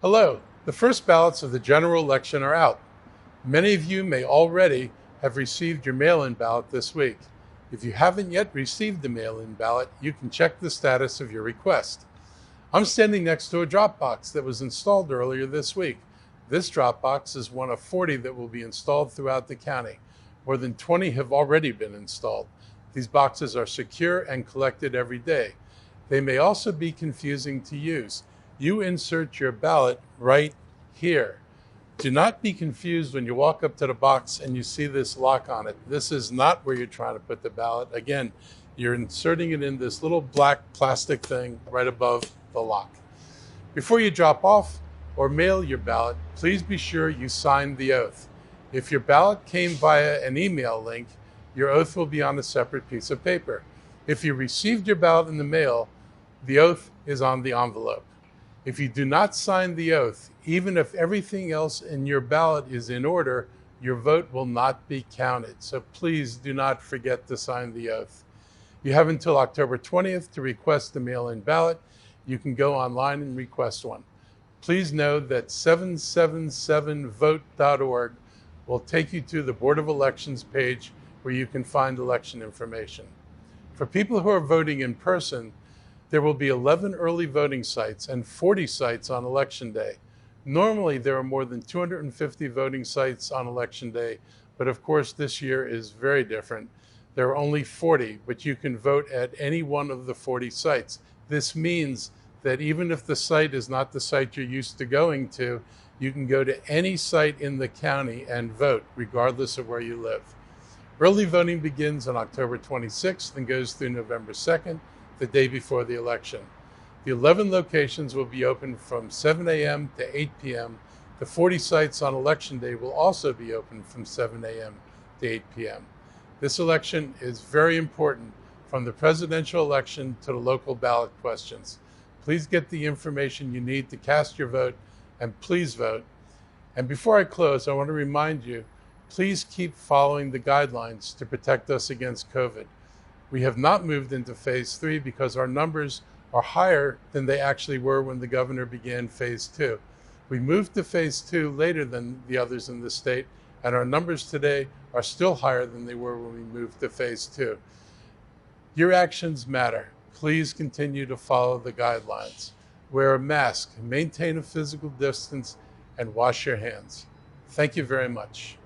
Hello. The first ballots of the general election are out. Many of you may already have received your mail-in ballot this week. If you haven't yet received the mail-in ballot, you can check the status of your request. I'm standing next to a drop box that was installed earlier this week. This drop box is one of 40 that will be installed throughout the county. More than 20 have already been installed. These boxes are secure and collected every day. They may also be confusing to use. You insert your ballot right here. Do not be confused when you walk up to the box and you see this lock on it. This is not where you're trying to put the ballot. Again, you're inserting it in this little black plastic thing right above the lock. Before you drop off or mail your ballot, please be sure you sign the oath. If your ballot came via an email link, your oath will be on a separate piece of paper. If you received your ballot in the mail, the oath is on the envelope. If you do not sign the oath, even if everything else in your ballot is in order, your vote will not be counted. So please do not forget to sign the oath. You have until October 20th to request the mail-in ballot. You can go online and request one. Please know that 777vote.org will take you to the Board of Elections page where you can find election information. For people who are voting in person, there will be 11 early voting sites and 40 sites on Election Day. Normally, there are more than 250 voting sites on Election Day, but of course this year is very different. There are only 40, but you can vote at any one of the 40 sites. This means that even if the site is not the site you're used to going to, you can go to any site in the county and vote, regardless of where you live. Early voting begins on October 26th and goes through November 2nd, the day before the election. The 11 locations will be open from 7 a.m. to 8 p.m. The 40 sites on Election Day will also be open from 7 a.m. to 8 p.m. This election is very important, from the presidential election to the local ballot questions. Please get the information you need to cast your vote, and please vote. And before I close, I want to remind you, please keep following the guidelines to protect us against COVID. We have not moved into phase 3 because our numbers are higher than they actually were when the governor began phase 2. We moved to phase 2 later than the others in the state, and our numbers today are still higher than they were when we moved to phase 2. Your actions matter. Please continue to follow the guidelines. Wear a mask, maintain a physical distance, and wash your hands. Thank you very much.